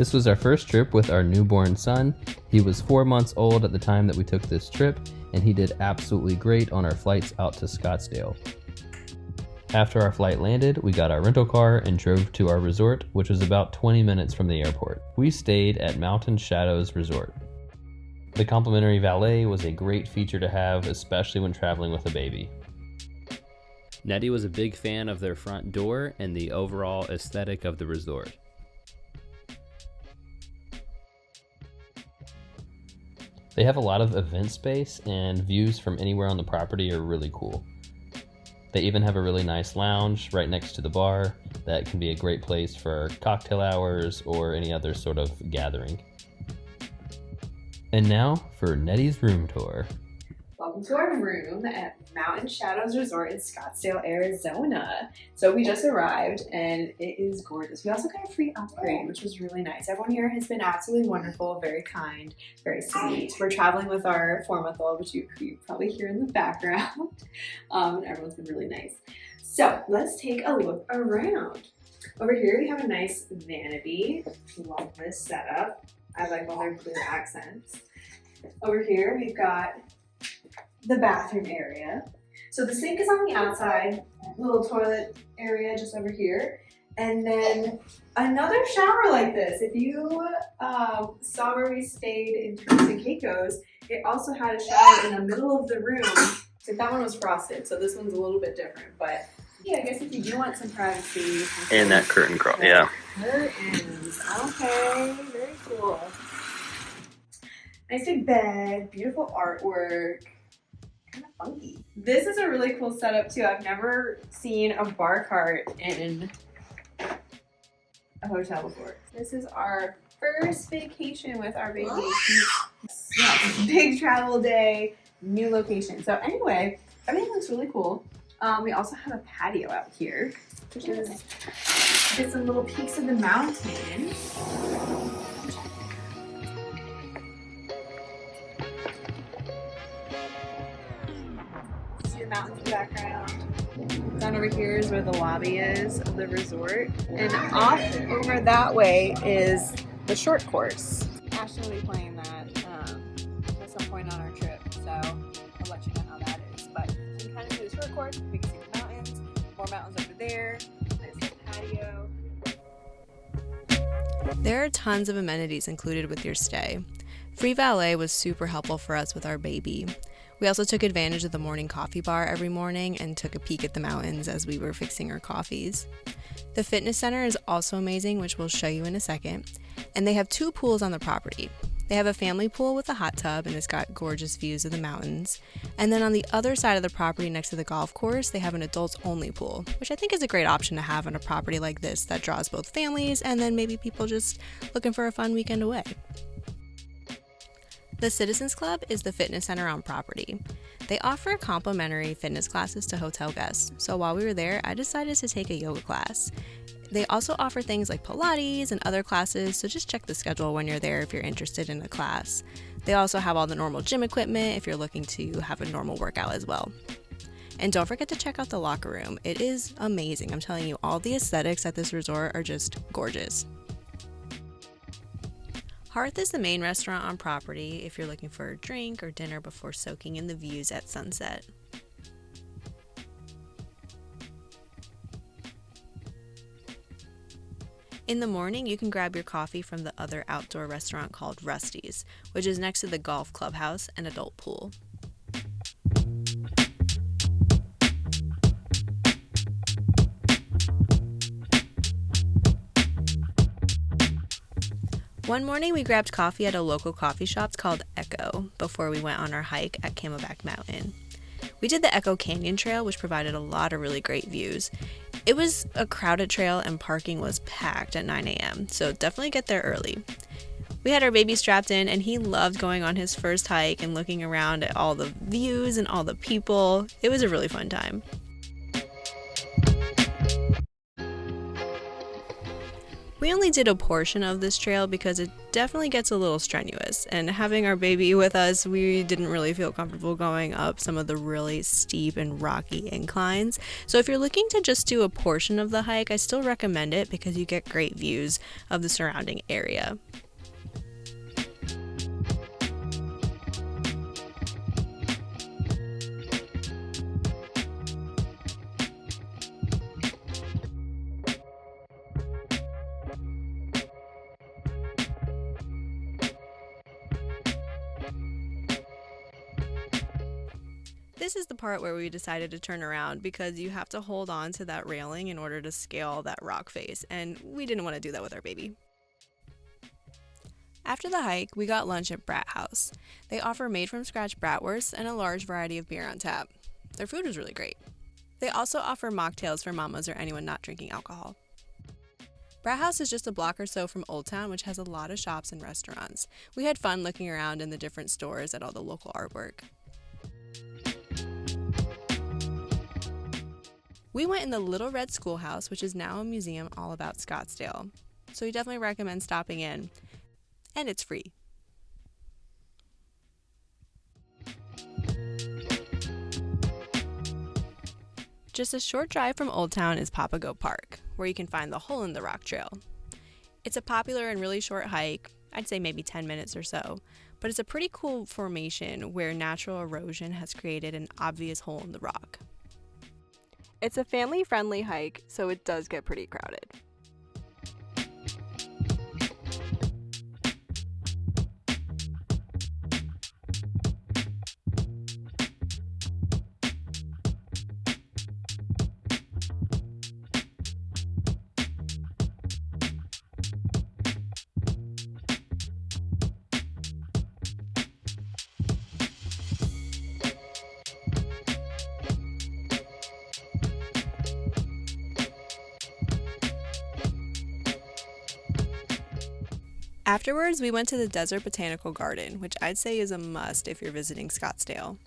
This was our first trip with our newborn son. He was 4 months old at the time that we took this trip, and he did absolutely great on our flights out to Scottsdale. After our flight landed, we got our rental car and drove to our resort, which was about 20 minutes from the airport. We stayed at Mountain Shadows Resort. The complimentary valet was a great feature to have, especially when traveling with a baby. Nettie was a big fan of their front door and the overall aesthetic of the resort. They have a lot of event space, and views from anywhere on the property are really cool. They even have a really nice lounge right next to the bar that can be a great place for cocktail hours or any other sort of gathering. And now for Nettie's room tour. Welcome to our room at Mountain Shadows Resort in Scottsdale, Arizona. So we just arrived and it is gorgeous. We also got a free upgrade, which was really nice. Everyone here has been absolutely wonderful, very kind, very sweet. We're traveling with our 4-month-old, which you probably hear in the background. And everyone's been really nice. So let's take a look around. Over here we have a nice vanity. Love this setup. I like all their blue accents. Over here we've got the bathroom area. So the sink is on the outside, little toilet area just over here, and then another shower like this. If you saw where we stayed in Turks and Caicos, it also had a shower in the middle of the room. So that one was frosted, so this one's a little bit different. But yeah, I guess if you do want some privacy. And that curtain crawl, yeah. Curtains, okay, very cool. Nice big bed, beautiful artwork. Kind of funky. This is a really cool setup too. I've never seen a bar cart in a hotel before. This is our first vacation with our baby. Yeah, big travel day, new location. So anyway, everything looks really cool. We also have a patio out here, which is get some little peeks of the mountain. Mountains in the background. Down over here is where the lobby is of the resort. And off over that way is the short course. Ashton will be playing that at some point on our trip, so I'll let you know how that is. But you can kind of do the short course, we can see the mountains, more mountains over there, nice little patio. There are tons of amenities included with your stay. Free valet was super helpful for us with our baby. We also took advantage of the morning coffee bar every morning and took a peek at the mountains as we were fixing our coffees. The fitness center is also amazing, which we'll show you in a second. And they have 2 pools on the property. They have a family pool with a hot tub and it's got gorgeous views of the mountains. And then on the other side of the property next to the golf course, they have an adults only pool, which I think is a great option to have on a property like this that draws both families and then maybe people just looking for a fun weekend away. The Citizens Club is the fitness center on property. They offer complimentary fitness classes to hotel guests, so while we were there, I decided to take a yoga class. They also offer things like Pilates and other classes, so just check the schedule when you're there if you're interested in a class. They also have all the normal gym equipment if you're looking to have a normal workout as well. And don't forget to check out the locker room. It is amazing. I'm telling you, all the aesthetics at this resort are just gorgeous. Hearth is the main restaurant on property if you're looking for a drink or dinner before soaking in the views at sunset. In the morning, you can grab your coffee from the other outdoor restaurant called Rusty's, which is next to the golf clubhouse and adult pool. One morning we grabbed coffee at a local coffee shop called Echo before we went on our hike at Camelback Mountain. We did the Echo Canyon Trail, which provided a lot of really great views. It was a crowded trail and parking was packed at 9 a.m., so definitely get there early. We had our baby strapped in and he loved going on his first hike and looking around at all the views and all the people. It was a really fun time. We only did a portion of this trail because it definitely gets a little strenuous, and having our baby with us, we didn't really feel comfortable going up some of the really steep and rocky inclines. So if you're looking to just do a portion of the hike, I still recommend it because you get great views of the surrounding area. This is the part where we decided to turn around because you have to hold on to that railing in order to scale that rock face, and we didn't want to do that with our baby. After the hike, we got lunch at Brat House. They offer made-from-scratch bratwursts and a large variety of beer on tap. Their food was really great. They also offer mocktails for mamas or anyone not drinking alcohol. Brat House is just a block or so from Old Town, which has a lot of shops and restaurants. We had fun looking around in the different stores at all the local artwork. We went in the Little Red Schoolhouse, which is now a museum all about Scottsdale. So we definitely recommend stopping in. And it's free. Just a short drive from Old Town is Papago Park, where you can find the Hole in the Rock Trail. It's a popular and really short hike, I'd say maybe 10 minutes or so, but it's a pretty cool formation where natural erosion has created an obvious hole in the rock. It's a family-friendly hike, so it does get pretty crowded. Afterwards, we went to the Desert Botanical Garden, which I'd say is a must if you're visiting Scottsdale.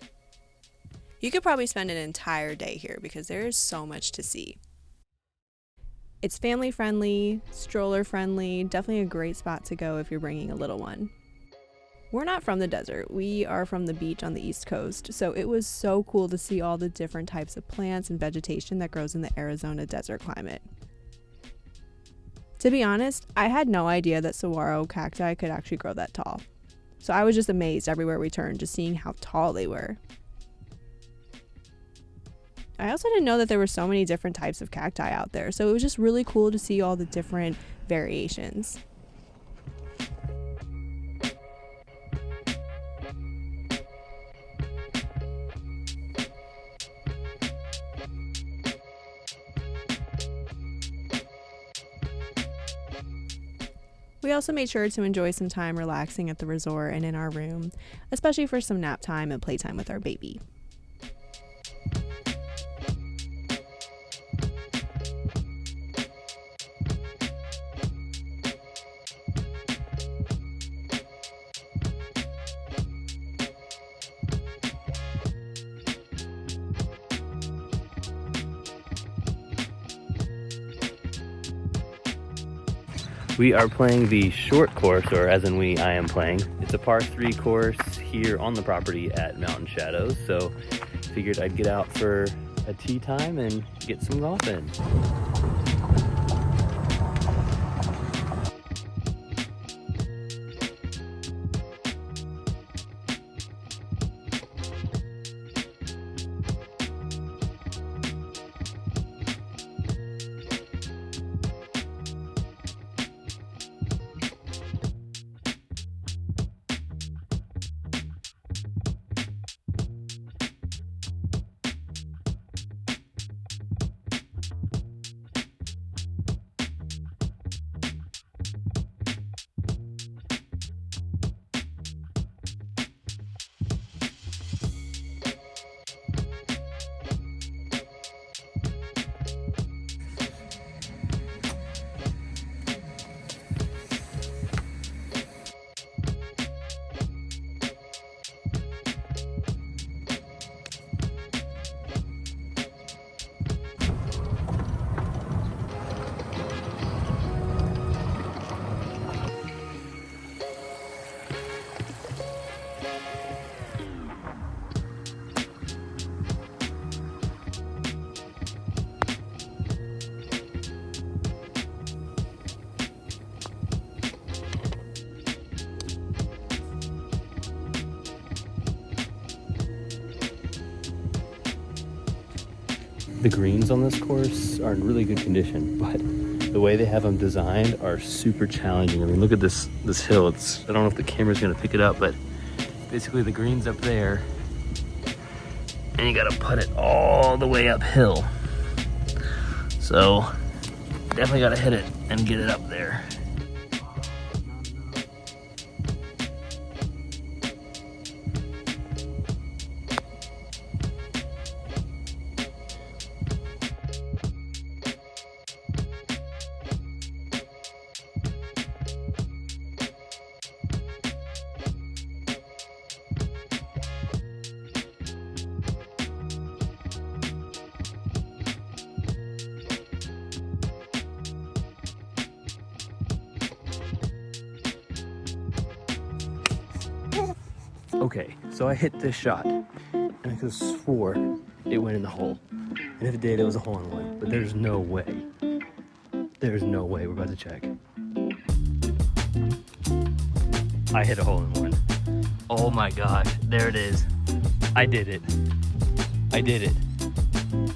You could probably spend an entire day here because there is so much to see. It's family friendly, stroller friendly, definitely a great spot to go if you're bringing a little one. We're not from the desert, we are from the beach on the East Coast, so it was so cool to see all the different types of plants and vegetation that grows in the Arizona desert climate. To be honest, I had no idea that saguaro cacti could actually grow that tall. So I was just amazed everywhere we turned, just seeing how tall they were. I also didn't know that there were so many different types of cacti out there, so it was just really cool to see all the different variations. We also made sure to enjoy some time relaxing at the resort and in our room, especially for some nap time and playtime with our baby. We are playing the short course, or as in I am playing. It's a par 3 course here on the property at Mountain Shadows, so figured I'd get out for a tee time and get some golf in. the greens on this course are in really good condition, but the way they have them designed are super challenging. I mean, look at this hill. I don't know if the camera's gonna pick it up, but basically the green's up there, and you gotta put it all the way uphill. So definitely gotta hit it and get it up there. Okay, so I hit this shot, and I could have swore it went in the hole. And if it did, it was a hole in one, but there's no way. There's no way. We're about to check. I hit a hole in one. Oh my gosh, there it is. I did it. I did it.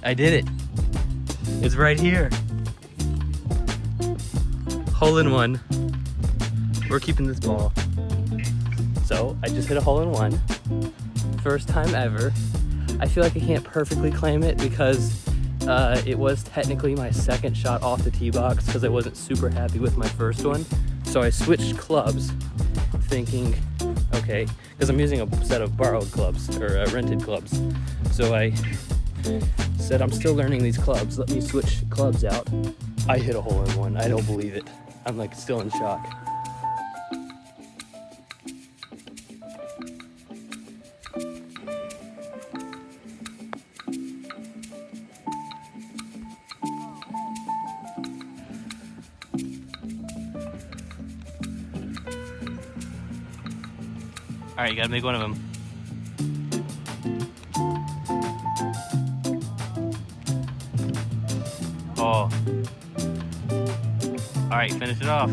I did it. It's right here. Hole in one. We're keeping this ball. So I just hit a hole in one. First time ever. I feel like I can't perfectly claim it because it was technically my second shot off the tee box because I wasn't super happy with my first one. So I switched clubs thinking, okay, because I'm using a set of borrowed clubs or rented clubs. So I said, I'm still learning these clubs. Let me switch clubs out. I hit a hole in one. I don't believe it. I'm like still in shock. All right, you gotta make one of them. Oh. All right, finish it off.